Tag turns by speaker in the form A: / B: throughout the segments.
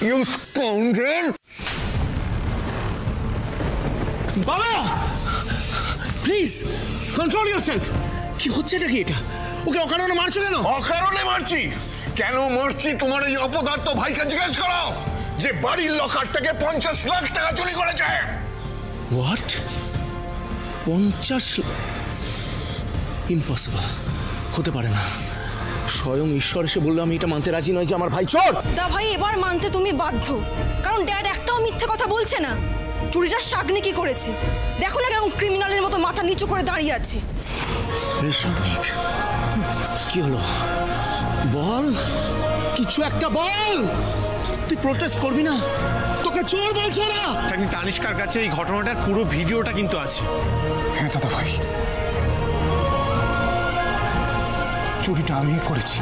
A: You scoundrel!
B: বাবা please control yourself. কি হচ্ছে নাকি এটা? ওকে অকারণে মারছো কেন?
A: অকারণে মারছি কেন? মারছি তোমার এই অপদার্থ ভাইকে জিজ্ঞেস করো, যে বাড়ির লকার থেকে 50 লাখ টাকা চুরি করেছে।
B: হোয়াট? 50? ইম্পসিবল, হতে পারে না। স্বয়ং ঈশ্বর এসে বললো, আমি এটা মানতে রাজি নয় যে আমার ভাই চোর।
C: দা ভাই এবার মানতে তুমি বাধ্য, কারণ ড্যাড একটাও মিথ্যে কথা বলছে না। চুরিটা শাগনি কি করেছে দেখো না, কেমন ক্রিমিনালের মতো মাথা নিচু করে দাঁড়িয়ে আছে।
B: কি হলো বল, কিছু একটা বল। তুই প্রোটেস্ট করবি না? তোকে চোর বলছো না?
D: কিন্তু তানিষ্কার কাছে এই ঘটনাটার পুরো ভিডিওটা কিন্তু আছে।
E: হ্যাঁ দাদা ভাই, চুরিটা আমি করেছি,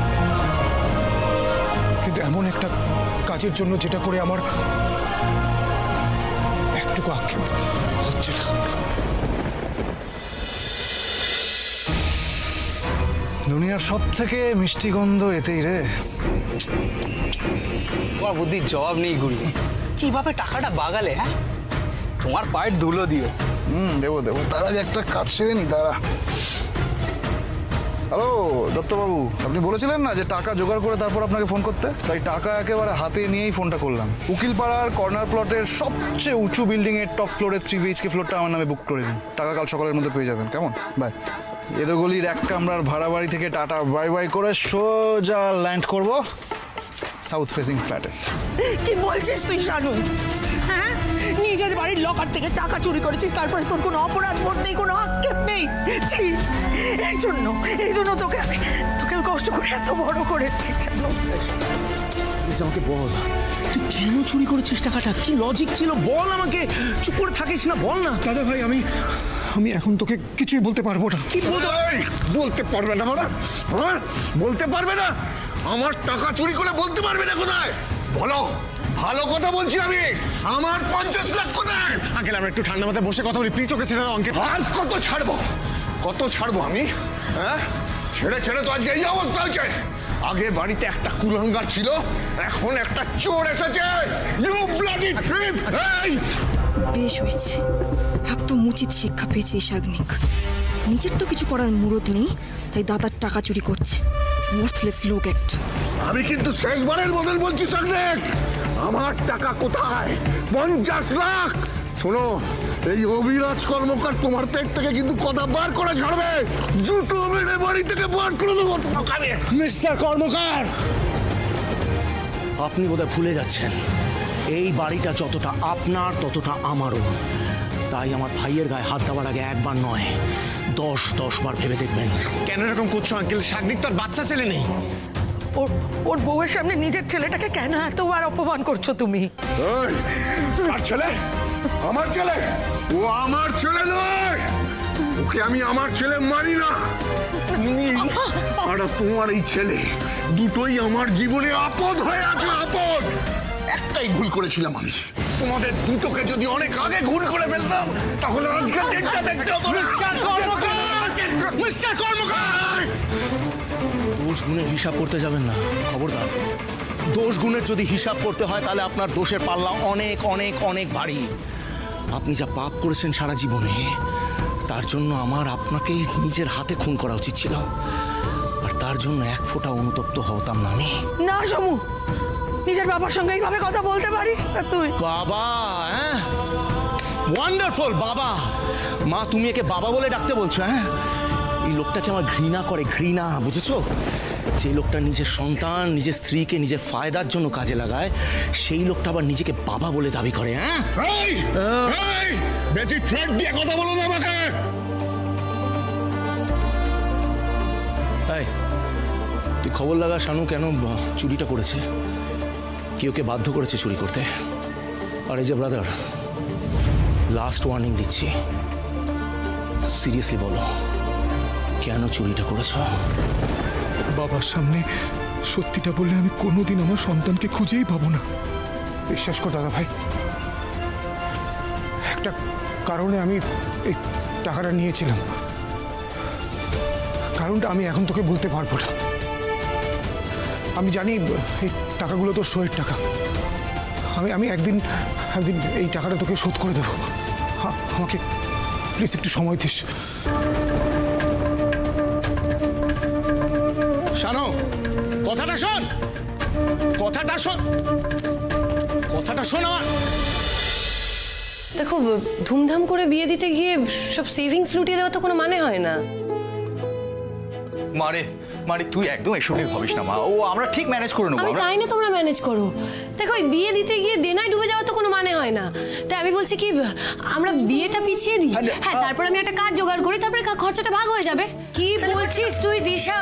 E: কিন্তু এমন একটা কাজের জন্য যেটা করে আমার একটুকু আক্ষেপ হচ্ছে না। দুনিয়ার সব থেকে মিষ্টি গন্ধ এতেই রে।
F: তোমার বুদ্ধির জবাব নেই গুরু, কিভাবে টাকাটা বাগালে? হ্যাঁ, তোমার পায়ের ধুলো দিও।
E: দেবো দেবো, তার আগে একটা কাজ সেরে নি। তারা হ্যালো দত্তবাবু, আপনি বলেছিলেন না যে টাকা জোগাড় করে তারপর আপনাকে ফোন করতে, তাই টাকা একেবারে হাতে নিয়েই ফোনটা করলাম। উকিলপাড়ার কর্নার প্লটের সবচেয়ে উঁচু বিল্ডিং এর টপ ফ্লোরের 3 BHK ফ্লোরটা আমার নামে বুক করে দিন। টাকা কাল সকালের মধ্যে পেয়ে যাবেন। কেমন? বাই। এদোগলির 1 কামরার ভাড়া বাড়ি থেকে টাটা বাই বাই করে সোজা ল্যান্ড করব সাউথ ফেসিং ফ্ল্যাটে।
G: কি বলছিস তুই শানু? হ্যাঁ, নিজের বাড়ির লকার থেকে টাকা চুরি করেছিস, তারপরে তোর কোনো অপরাধ বোধ নেই, কোনো আক্ষেপ নেই? এই জন্য তোকে আমি কষ্ট করে এত বড় করেছি। শানু
B: আমাকে বল, তুই কেন চুরি করেছিস টাকাটা? কি লজিক ছিল বল আমাকে, চুপ করে থাকিস না, বল না।
E: দাদা ভাই, আমি এখন তোকে কিছুই বলতে পারবো না।
B: কি
A: বলতে পারবে না? হ্যাঁ, বলতে পারবে না? আমার টাকা চুরি করে বলতে পারবে না কোথায়? বলো, ভালো কথা বলছি আমি। আমার 50 লাখ কোথায়?
D: আঙ্কেল, আমরা একটু ঠান্ডা মাথায় বসে কথা বলি প্লিজ। ওকে ছেড়ে দাও আঙ্কেল।
A: আর কত ছাড়বো আমি? হ্যাঁ, ছেড়ে তো আজকে এই অবস্থা হয়েছে। আগে বাড়িতে একটা কুলাঙ্গার ছিল, এখন একটা চোর এসেছে। You bloody trip!
C: বেশ হয়েছে, একদম উচিত শিক্ষা পেয়েছে এই শাগনিক। নিজের তো কিছু করার মুরদ নেই, তাই দাদার টাকা চুরি করছে। ওয়ার্থলেস লোক একটা।
A: আমি কিন্তু শেষবারের মতন বলছি শাগনিক, আমার টাকা কোথায়? 50 লাখ। শোনো, এই অভিরাজ কর্মকার তোমার পেট থেকে কিন্তু কথা বার করে ছাড়বে। জুতো মেরে বাড়ি থেকে বার করে দেবো।
B: মিস্টার কর্মকার, আপনি বোধহয় ভুলে যাচ্ছেন এই বাড়িটা যতটা আপনার ততটা আমারও। তাই আমার ভাইয়ের গায়ে হাত দেওয়ার আগে একবার নয় 10 বার ভেবে দেখবেন।
D: কেন এরকম করছো আঙ্কেল? শাগনিক তো আর বাচ্চা ছেলে নেই।
G: ওর বউয়ের সামনে নিজের ছেলেটাকে কেন এতবার অপমান করছো তুমি?
A: আর ছেলে? আমার ছেলে? ও আমার ছেলে নয়, ওকে আমি আমার ছেলে মানি না। আর তোমার এই ছেলে দুটোই আমার জীবনে আপদ হয়ে আছে। আপদ। একটাই ভুল করেছিলাম আমি, তোমাদের দুটোকে যদি অনেক আগে ভুল করে ফেলতাম তাহলে আজকে দেখতে হতো। মিস্টার কর্মকার,
B: দোষ গুণের হিসাব করতে যাবেন না, খবরদার। দোষ গুণের যদি হিসাব করতে হয় তাহলে আপনার দোষের পাল্লা অনেক অনেক অনেক ভারী। আপনি যা পাপ করেছেন সারা জীবনে, তার জন্য আমার আপনাকেই নিজের হাতে খুন করা উচিত ছিল, আর তার জন্য 1 ফোঁটা অনুতপ্ত হতাম না আমি।
G: না সমু, নিজের বাবার সঙ্গে এইভাবে কথা বলতে পারিস না তুই?
B: বাবা? হ্যাঁ, ওয়ান্ডারফুল বাবা। মা, তুমি একে বাবা বলে ডাকতে বলছো? হ্যাঁ, এই লোকটাকে আমার ঘৃণা করে, ঘৃণা, বুঝেছো? যে লোকটা নিজের সন্তান, নিজের স্ত্রীকে নিজের ফায়দার জন্য কাজে লাগায়, সেই লোকটা আবার নিজেকে বাবা বলে দাবি করে। হ্যাঁ,
A: বেশি থ্রেট দিয়ে কথা বলো না আমাকে।
B: তুই খবর লাগা শানু কেন চুরিটা করেছে, কি ওকে বাধ্য করেছে চুরি করতে। আর এই যে ব্রাদার, লাস্ট ওয়ার্নিং দিচ্ছি, সিরিয়াসলি বলো কেন চুরিটা করেছ?
E: বাবার সামনে সত্যিটা বললে আমি কোনোদিন আমার সন্তানকে খুঁজেই পাবো না। বিশ্বাস কর দাদা ভাই, একটা কারণে আমি এই টাকাটা নিয়েছিলাম। কারণটা আমি এখন তোকে বলতে পারবো না। আমি জানি এই টাকাগুলো তোর শোয়ের টাকা,
H: আমি একদিন এই টাকাটা তোকে শোধ করে দেবো। আমাকে প্লিজ একটু সময় দিস।
B: শানু, কথাটা শোন, কথাটা শোন, কথাটা শোন আমার।
I: দেখো, ধুমধাম করে বিয়ে দিতে গিয়ে সব সেভিংস লুটিয়ে দেওয়া তো কোনো মানে হয় না।
E: মারে মারে তুই একদম এসব নিয়ে ভাবিস না মা, ও আমরা ঠিক ম্যানেজ করে নেবো।
I: আমি চাই না তোমরা ম্যানেজ করো। দেখো, ওই বিয়ে দিতে গিয়ে দেনায় ডুবে যাওয়া তো কোনো মানে হয় না। তাই আমি বলছি কি, আমরা বিয়েটা পিছিয়ে দিই। হ্যাঁ, তারপর আমি একটা কাজ জোগাড় করি, তারপরে খরচাটা ভাগ হয়ে যাবে। কি বলছিস তুই দিশা?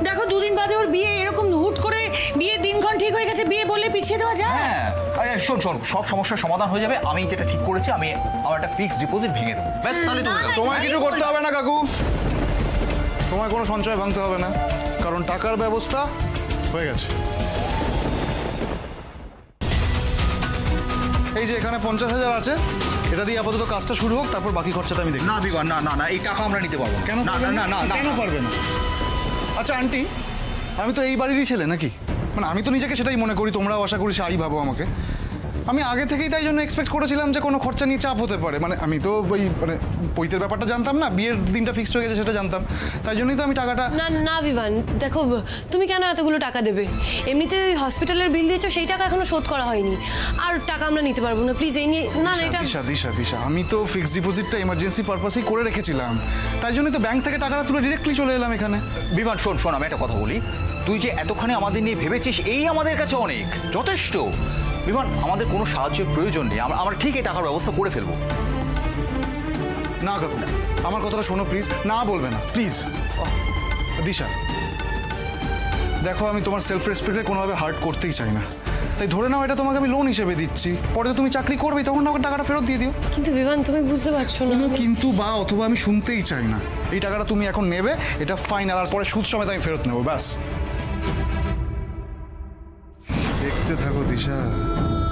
I: দেখো, দুদিন বাদে ওর বিয়ে, এরকম হুট করে বিয়ের দিনক্ষণ ঠিক হয়ে গেছে, বিয়ে বললে পিছিয়ে দেওয়া যায়?
E: হ্যাঁ, শোন শোন, সব সমস্যার সমাধান হয়ে যাবে। আমি যেটা ঠিক করেছি, আমি আমার একটা ফিক্সড ডিপোজিট ভেঙে দেবো, ব্যাস। তাহলে তোমায় কিছু করতে হবে না কাকু, তোমায় কোনো সঞ্চয় ভাঙতে হবে না, কারণ টাকার ব্যবস্থা হয়ে গেছে। এই যে এখানে 50,000 আছে, এটা দিয়ে আপাতত কাজটা শুরু হোক, তারপর বাকি খরচাটা আমি দেখি। না বিবার, না না না, এই টাকা আমরা নিতে পারবো। কেন? না না না, কেন পারবে না? আচ্ছা আন্টি, আমি তো এই বাড়িরই ছেলে নাকি? মানে আমি তো নিজেকে সেটাই মনে করি, তোমরাও আশা করি আই ভাবো আমাকে। আমি আগে থেকেই তাই জন্য এক্সপেক্ট করেছিলাম যে কোনো খরচা নিয়ে চাপ হতে পারে। মানে আমি তো ওই মানে পৈতের ব্যাপারটা জানতাম না, বিয়ের দিনটা ফিক্সড হয়ে গেছে সেটা জানতাম, তাই জন্যই তো আমি টাকাটা।
I: না না বিভান, দেখো, তুমি কেন এতগুলো টাকা দেবে? এমনিতে ওই হসপিটালের বিল দিয়েছো, সেই টাকা এখনো শোধ করা হয়নি, আর টাকা আমরা নিতে পারবো না। প্লিজ এই নিয়ে না না, এটা
E: দিশা, আমি তো ফিক্সড ডিপোজিটটা ইমার্জেন্সি পারপাসেই করে রেখেছিলাম, তাই জন্যই তো ব্যাংক থেকে টাকাটা তুলে ডিরেক্টলি চলে এলাম এখানে। বিমান শোন শোন, আমি একটা কথা বলি, তুই যে এতখানি আমাদের নিয়ে ভেবেছিস, এই আমাদের কাছে অনেক যথেষ্ট। বিমান, আমাদের কোনো সাহায্যের প্রয়োজন নেই, আমরা ঠিক এই টাকার ব্যবস্থা করে ফেলবো। না কাকু, আমার কথাটা শোনো প্লিজ। না বলবে না প্লিজ। দিশা দেখো, আমি তোমার সেলফ রেসপেক্টে কোনোভাবে হার্ট করতেই চাই না, তাই ধরে নাও এটা তোমাকে আমি লোন হিসেবে দিচ্ছি, পরে তো তুমি চাকরি করবেই, তখন আমাকে টাকাটা ফেরত দিয়ে দিও।
I: কিন্তু বিমান, তুমি বুঝতে পারছো না।
E: কোনো কিন্তু বা অথবা আমি শুনতেই চাই না। এই টাকাটা তুমি এখন নেবে, এটা ফাইনাল, আর পরে সুদ সমেত আমি ফেরত নেবো, ব্যাস। দেখতে থাকো দিশা,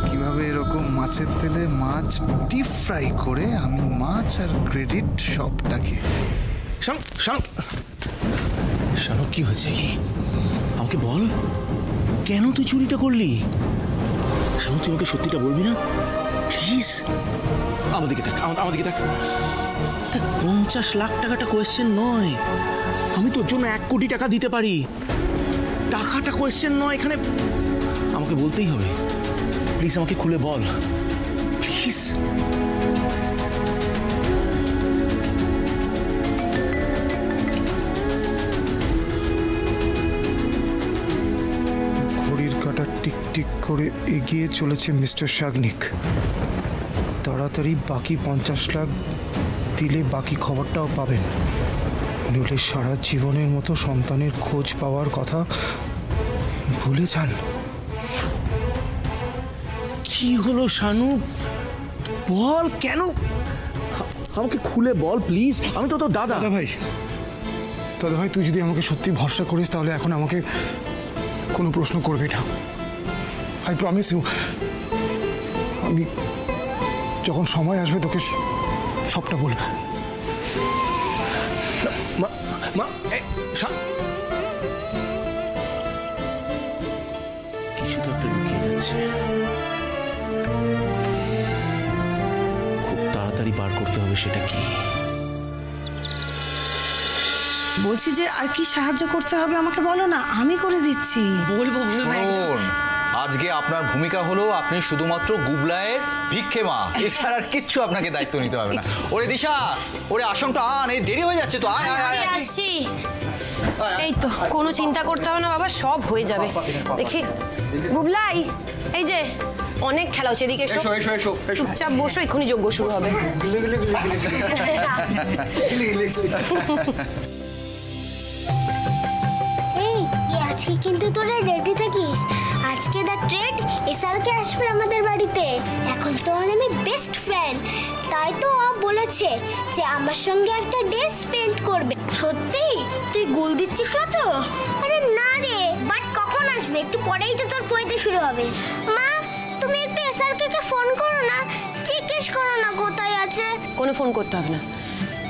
E: কিভাবে এরকম মাছের তেলে মাছ ডিপ ফ্রাই করে আমি মাছ আর ক্রেডিট সবটাকে।
B: শানু, শানু, শানু, কি হয়েছে? কি আমাকে বল, কেন তুই চুরিটা করলি? শানু, তুই আমাকে সত্যিটা বলবি না প্লিজ? আমার দিকে থাক, আমার দিকে থাক। 50 লাখ টাকাটা কোয়েশ্চেন নয়, আমি তোর জন্য 1 কোটি টাকা দিতে পারি। টাকাটা কোয়েশ্চেন নয় এখানে, আমাকে বলতেই হবে। প্লিজ আমাকে খুলে বল, প্লিজ।
H: ঘড়ির কাঁটা টিকটিক করে এগিয়ে চলেছে মিস্টার শাগনিক। তাড়াতাড়ি বাকি 50 লাখ দিলে বাকি খবরটাও পাবেন, নইলে সারা জীবনের মতো সন্তানের খোঁজ পাওয়ার কথা ভুলে যান।
B: কি হলো শানু, বল, কেন? আমাকে খুলে বল প্লিজ, আমি তো তোর দাদা।
H: দাদা ভাই, তুই যদি আমাকে সত্যি ভরসা করিস, তাহলে এখন আমাকে কোনো প্রশ্ন করবি না। আই প্রমিস ইউ, আমি যখন সময় আসবে তোকে সবটা বলবো।
B: কিছু তো একটা লুকিয়ে যাচ্ছে, খুব তাড়াতাড়ি বার করতে হবে। সেটা কি?
G: বলছি যে আর কি সাহায্য করতে হবে আমাকে বলো না, আমি করে দিচ্ছি।
I: বলবো
E: আজকে আপনার ভূমিকা হলো আপনি শুধুমাত্র গুবলায়ের ভিক্ষে মা, এছাড়া আর কিচ্ছু আপনাকে দায়িত্ব নিতে হবে না। ওরে দিশা, ওরে আসনটা আন, এই দেরি হয়ে যাচ্ছে তো।
I: আসছি। এই তো, কোনো চিন্তা করতে হবে না বাবা, সব হয়ে যাবে। দেখি গুবলাই, এই যে অনেক খেলা হচ্ছে, এদিকে এসো। চুপচাপ বসো, এক্ষুনি যজ্ঞ শুরু হবে।
J: আজকে কিন্তু তোরা রেডি থাকিস, আজকে দ্য ট্রেড এসআরকে আসবে আমাদের বাড়িতে। এখন তো আর আমি বেস্ট ফ্রেন্ড, তাই তো ও বলেছে যে আমার সঙ্গে একটা ডে স্পেন্ড করবে। সত্যি তুই গোল দিচ্ছিস না তো? আরে না রে, বাট কখন আসবে? একটু পরেই তো তোর পড়তে শুরু হবে। মা, তুমি একটু এসআরকে ফোন করো না, জিজ্ঞেস করো না কোথায় আছে।
I: কোনো ফোন করতে হবে না,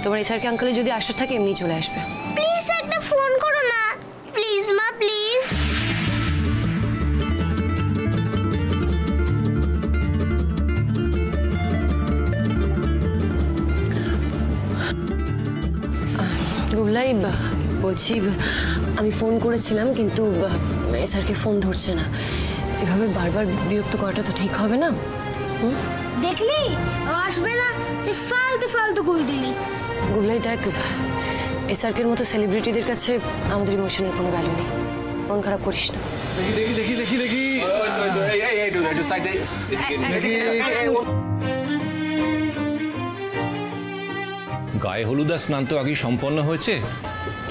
I: তোমার এসআরকে আঙ্কেলের যদি আসার থাকে এমনি চলে আসবে।
J: প্লিজ একটা ফোন করো না, প্লিজ মা, প্লিজ।
I: গুল্লাই বলছি, আমি ফোন করেছিলাম কিন্তু স্যারকে ফোন ধরছে না। এভাবে বারবার বিরক্ত করাটা তো ঠিক হবে না।
J: দেখলি আসবে না, তুই ফালতু ফালতু কই দিলি।
I: গুল্লাই দেখ, এসআরকের মতো সেলিব্রিটিদের কাছে আমাদের ইমোশনের কোনো ভ্যালু নেই। মন খারাপ করিস না।
E: দেখি
K: গায়ে হলুদার স্নান তো আগেই সম্পন্ন হয়েছে,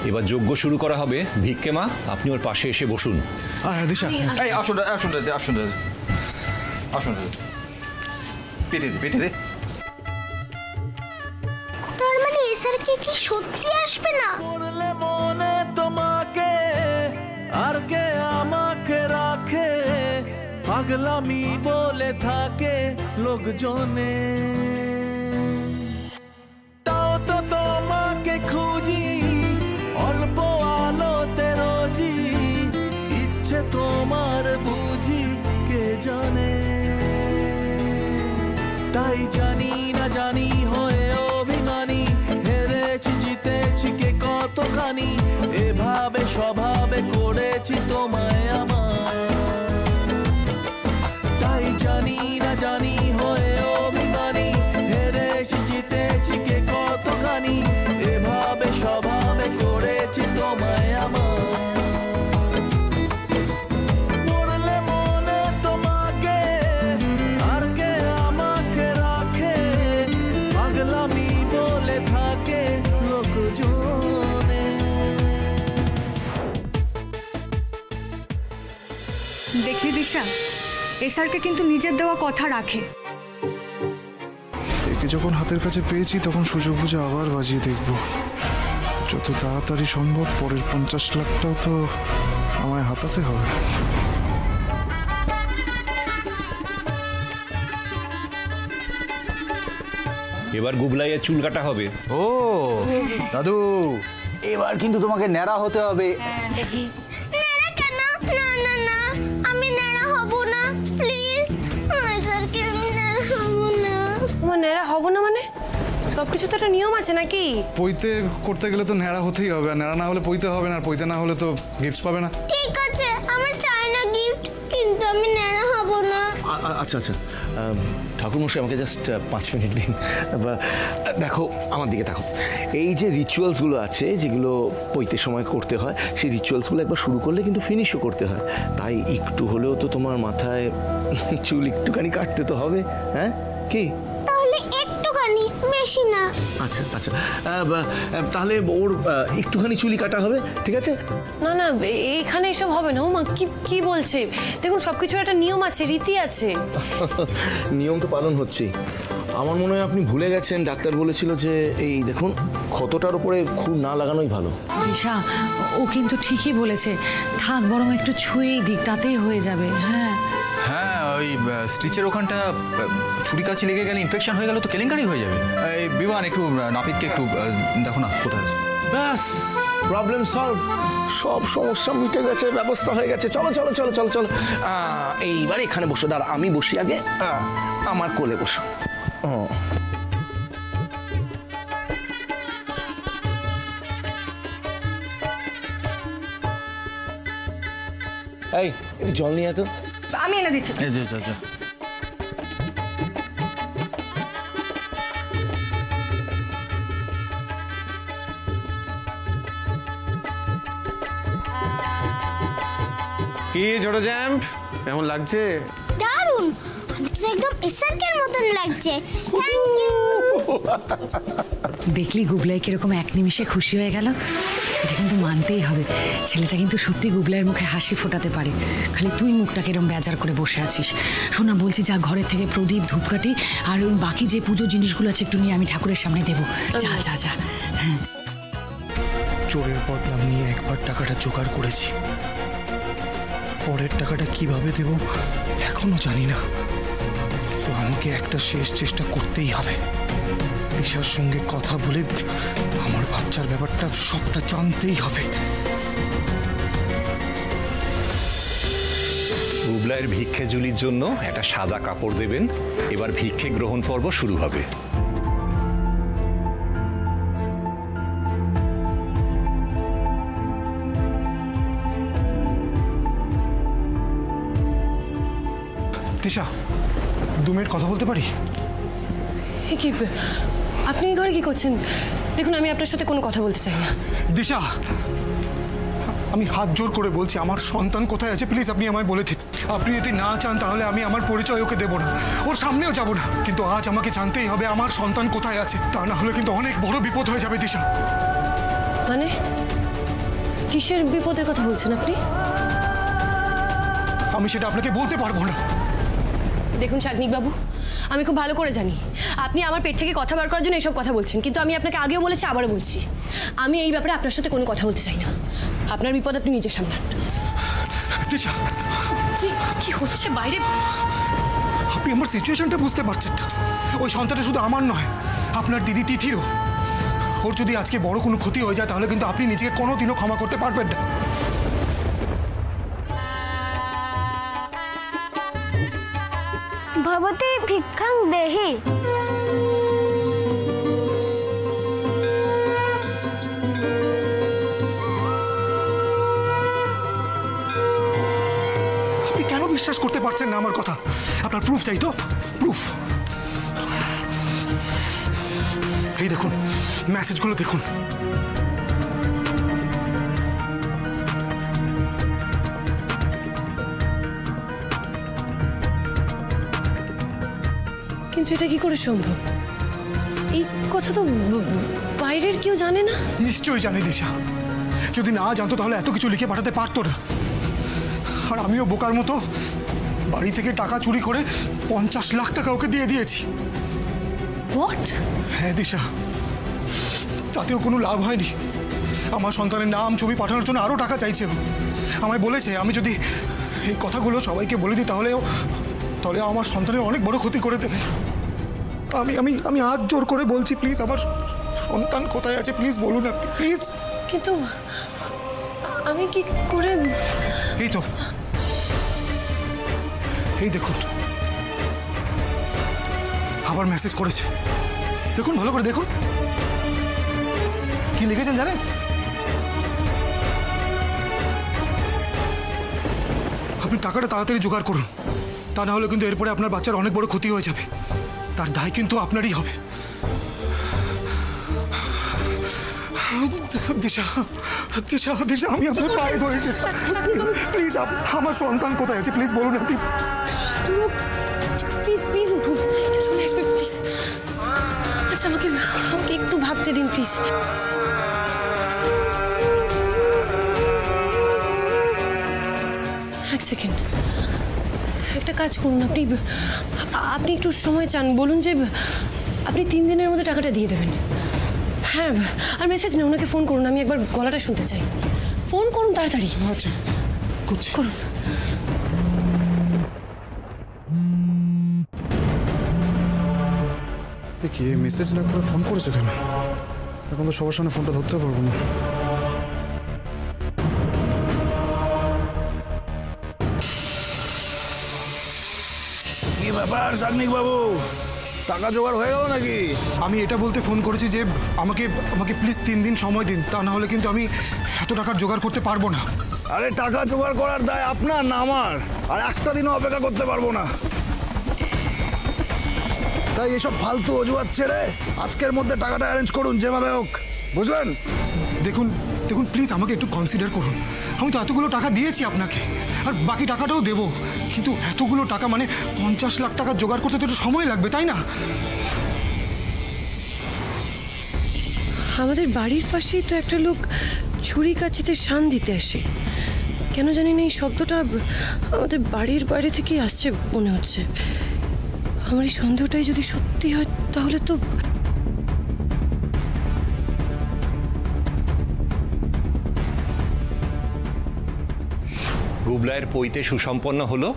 K: এবার যজ্ঞ শুরু করা হবে। ভিক্ষে মা, আপনি ওর পাশে এসে বসুন।
E: দিশা,
L: আসুন পেটে দে।
J: তার মানে এসআরকে কি সত্যি আসবে না?
M: মনে তোমাকে আর কে আমাকে রাখে, পাগলামি বলে থাকে লোকজনে। তাও তো তোমাকে খুঁজি অল্প আলোতে রোজি, ইচ্ছে তোমার বুঝি কে জানে। তাই জানি না জানি হয়ে অভিমানী, হেরেছি জিতেছি কে কতখানি, এভাবে স্বভাবে করেছি তোমায় আমার। তাই জানি না জানি হয়ে অভিমানী, হেরেছি জিতেছি কে কতখানি, এভাবে স্বভাবে করেছি তোমায় আমার।
N: দেখলি দিশা, এসআরকে কিন্তু নিজের দেওয়া কথা রাখে।
E: একে যখন হাতের কাছে পেয়েছি তখন সুযোগ বুঝে আবার বাজিয়ে দেখব। যত তাড়াতাড়ি সম্ভব পরের 50 লাখটাও তো আমায় হাতাতে হবে।
K: এবার গুবলাইয়ের চুল কাটা হবে।
L: ও দাদু, এবার কিন্তু তোমাকে ন্যাড়া হতে হবে।
J: নেড়া কেন? না না না, আমি নেড়া হব না, প্লিজ। এসআরকে আমি নেড়া হব না।
I: তোমার ন্যাড়া হব না মানে? সবকিছু তো একটা নিয়ম আছে নাকি?
E: পইতে করতে গেলে তো ন্যাড়া হতেই হবে, আর ন্যাড়া না হলে পইতে হবে না, আর পইতে না হলে তো গিফট পাবে না।
J: ঠিক আছে, আমার চাই না গিফট, কিন্তু আমি নেড়া হব না।
B: আচ্ছা ঠাকুরমশাই, আমাকে জাস্ট 5 মিনিট দিন। দেখো, আমার দিকে দেখো। এই যে রিচুয়ালসগুলো আছে যেগুলো পৈতের সময় করতে হয়, সেই রিচুয়ালসগুলো একবার শুরু করলে কিন্তু ফিনিশও করতে হয়। তাই একটু হলেও তো তোমার মাথায় চুল একটুখানি কাটতে তো হবে। হ্যাঁ কি?
J: তাহলে একটুখানি, বেশি না।
B: আচ্ছা তাহলে ওর একটুখানি চুলি কাটা হবে, ঠিক আছে?
I: না না, এইখানে এসব হবে না। ও মা কি বলছে? দেখুন, সবকিছুর একটা নিয়ম আছে, রীতি আছে।
B: নিয়ম তো পালন হচ্ছেই। আমার মনে হয় আপনি ভুলে গেছেন, ডাক্তার বলেছিল যে এই দেখুন, ক্ষতটার উপরে খুব না লাগানোই ভালো।
O: দিশা, ও কিন্তু ঠিকই বলেছে, থাক বরং একটু ছুঁয়েই দিক, তাতেই হয়ে যাবে।
L: হ্যাঁ, ওই স্টিচের ওখানটা ছুরি কাছি লেগে গেলে ইনফেকশন হয়ে গেলে তো কেলেঙ্কারি হয়ে যাবে। এই বিমান, একটু নাপিতকে একটু দেখো না কোথায় আছে।
B: ব্যাস, প্রবলেম সলভ। সব সমস্যা মিটে গেছে, ব্যবস্থা হয়ে গেছে। চলো এইবার এখানে বসো। দাঁড়া, আমি বসি আগে। আমার কোলে বসো। এই একটু জল নিয়ে তো।
N: আমি এনে দিচ্ছি।
L: যা।
D: কি ছোট জ্যাম্প, কেমন লাগছে?
J: দারুণ, আমি তো একদম এসআরকের মতন লাগছে। Thank you.
O: দেখলি গুবলাই কিরকম এক নিমিষে খুশি হয়ে গেল? এটা কিন্তু মানতেই হবে, ছেলেটা কিন্তু সত্যি গুবলাইয়ের মুখে হাসি ফোটাতে পারে। খালি তুই মুখটা কিরম বেজার করে বসে আছিস। শোনা, বলছি যা, ঘরের থেকে প্রদীপ, ধূপকাঠি আর বাকি যে পুজো জিনিসগুলো আছে একটু নিয়ে আমি ঠাকুরের সামনে দেবো। যা। হ্যাঁ,
H: চোরের বদনাম নিয়ে একবার টাকাটা জোগাড় করেছি, পরের টাকাটা কিভাবে দেব এখনো জানি না। তো আমাকে একটা শেষ চেষ্টা করতেই হবে। দিশার সঙ্গে কথা বলে আমার বাচ্চার ব্যাপারটা সবটা জানতেই হবে।
K: গুবলাইয়ের ভিক্ষে ঝুলির জন্য একটা সাদা কাপড় দেবেন। এবার ভিক্ষে গ্রহণ পর্ব শুরু হবে।
H: দিশা 2 মিনিট কথা বলতে পারি?
I: কি আপনি এই ঘরে কি করছেন? দেখুন, আমি আপনার সাথে কোনো কথা বলতে চাই না।
H: দিশা, আমি হাত জোর করে বলছি, আমার সন্তান কোথায় আছে প্লিজ আপনি আমায় বলে দিন। আপনি যদি না চান তাহলে আমি আমার পরিচয় ওকে দেবো না, ওর সামনেও যাব না, কিন্তু আজ আমাকে জানতেই হবে আমার সন্তান কোথায় আছে। তা না হলে কিন্তু অনেক বড় বিপদ হয়ে যাবে দিশা।
I: মানে কিসের বিপদের কথা বলছেন আপনি?
H: আমি সেটা আপনাকে বলতে পারবো না।
I: দেখুন শাগনিক বাবু, আমি খুব ভালো করে জানি আপনি আমার পেট থেকে কথা বার করার জন্য এইসব কথা বলছেন, কিন্তু আমি আপনাকে আগেও বলেছি, আবারও বলছি, আমি এই ব্যাপারে আপনার সাথে কোনো কথা বলতে চাই না। আপনার বিপদ আপনি নিজে সামলান।
H: দিশা,
I: কি হচ্ছে বাইরে?
H: আপনি আমার সিচুয়েশনটা বুঝতে পারছেন না? ওই সন্তানটা শুধু আমার নয়, আপনার দিদি তিথিরও। ওর যদি আজকে বড় কোনো ক্ষতি হয়ে যায় তাহলে কিন্তু আপনি নিজেকে কোনোদিনও ক্ষমা করতে পারবেন না।
J: ভবতী ভিক্ষাং দেহি।
H: আপনি কেন বিশ্বাস করতে পারছেন না আমার কথা? আপনার প্রুফ চাই তো? প্রুফ এই দেখুন, মেসেজগুলো দেখুন।
I: কিন্তু এটা কি করে সম্ভব? এই কথা তো বাইরের কেউ জানে না।
H: নিশ্চয়ই জানে দিশা, যদি না জানতো তাহলে এত কিছু লিখে পাঠাতে পারতো না। আর আমিও বোকার মতো বাড়ি থেকে টাকা চুরি করে 50 লাখ টাকা ওকে দিয়ে দিয়েছি।
I: হোয়াট?
H: হ্যাঁ দিশা, তাতেও কোনো লাভ হয়নি। আমার সন্তানের নাম ছবি পাঠানোর জন্য আরও টাকা চাইছে ও। আমায় বলেছে আমি যদি এই কথাগুলো সবাইকে বলে দিই তাহলে আমার সন্তানের অনেক বড় ক্ষতি করে দেবে। আমি আমি আমি হাত জোর করে বলছি, প্লিজ আমার সন্তান কোথায় আছে প্লিজ বলুন আপনি, প্লিজ।
I: কিন্তু আমি কি করে?
H: এই তো, এই দেখুন, আবার মেসেজ করেছে। দেখুন, ভালো করে দেখুন কি লিখেছেন জানেন? আপনি টাকাটা তাড়াতাড়ি জোগাড় করুন, তা না হলে কিন্তু এরপরে আপনার বাচ্চার অনেক বড় ক্ষতি হয়ে যাবে। তার দায় কিন্তু আপনারই হবে। দিশা, দিশা, দিশা, আমি আপনার পায়ে ধরেছি। প্লিজ, আমার সন্তান কোথায় আছে প্লিজ বলুন আপনি।
I: প্লিজ প্লিজ উঠুন, চলে আসবে প্লিজ। আচ্ছা, আমাকে একটু ভাবতে দিন প্লিজ। এক সেকেন্ড, একটা কাজ করুন, আপনি একটু সময় চান, বলুন যে আপনি 3 দিনের মধ্যে টাকাটা দিয়ে দেবেন। হ্যাঁ, আর মেসেজ নেই, ওনাকে ফোন করুন, আমি একবার গলাটা শুনতে চাই। ফোন করুন তাড়াতাড়ি।
H: আচ্ছা, করছি।
I: করুন।
E: কি মেসেজ না করে ফোন করেছো কেন? এখন তো সবার সামনে ফোনটা ধরতে পারবো না।
A: কি ব্যাপার শাগনিক বাবু, টাকা জোগাড় হয়ে গেল নাকি?
H: আমি এটা বলতে ফোন করেছি যে আমাকে আমাকে প্লিজ 3 দিন সময় দিন, তা না হলে কিন্তু আমি এত টাকার জোগাড় করতে পারবো না।
A: আরে টাকা জোগাড় করার দায় আপনার না আমার, আর একটা দিনও অপেক্ষা করতে পারবো না। তাই এসব ফালতু অজুহাত ছেড়ে আজকের মধ্যে টাকাটা অ্যারেঞ্জ করুন যেভাবে হোক, বুঝলেন?
H: দেখুন দেখুন, প্লিজ আমাকে একটু কনসিডার করুন। আমি তো এতগুলো টাকা দিয়েছি আপনাকে, আর বাকি টাকাটাও দেবো, কিন্তু এতগুলো টাকা মানে 50 লাখ টাকা জোগাড় করতে তো একটু সময় লাগবে, তাই না?
I: আমাদের বাড়ির পাশেই তো একটা লোক ছুরি কাচিতে শান দিতে আসে। কেন জানি না এই শব্দটা আমাদের বাড়ির বাইরে থেকেই আসছে মনে হচ্ছে। আমার এই সন্দেহটাই যদি সত্যি হয় তাহলে তো
K: গুবলাইয়ের পৈতে সুসম্পন্ন হলো।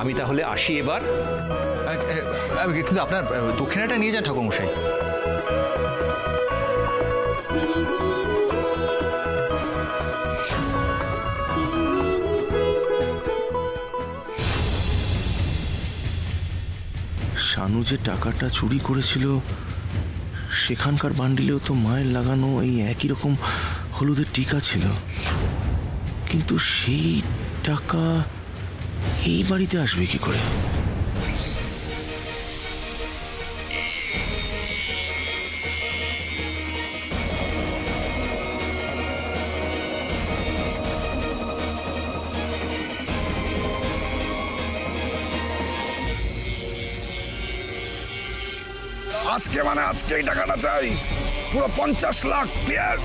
K: আমি তাহলে আসি এবার।
L: কিন্তু আপনার দক্ষিণাটা নিয়ে যান ঠাকুরমশাই।
B: শানু যে টাকাটা চুরি করেছিল সেখানকার বান্ডিলেও তো মায়ের লাগানো এই একই রকম হলুদের টিকা ছিল, কিন্তু সেই টাকা এই বাড়িতে আসবে কি করে?
A: আজকে মানে আজকেই টাকাটা চাই, পুরো 50 লাখ ক্লিয়ার।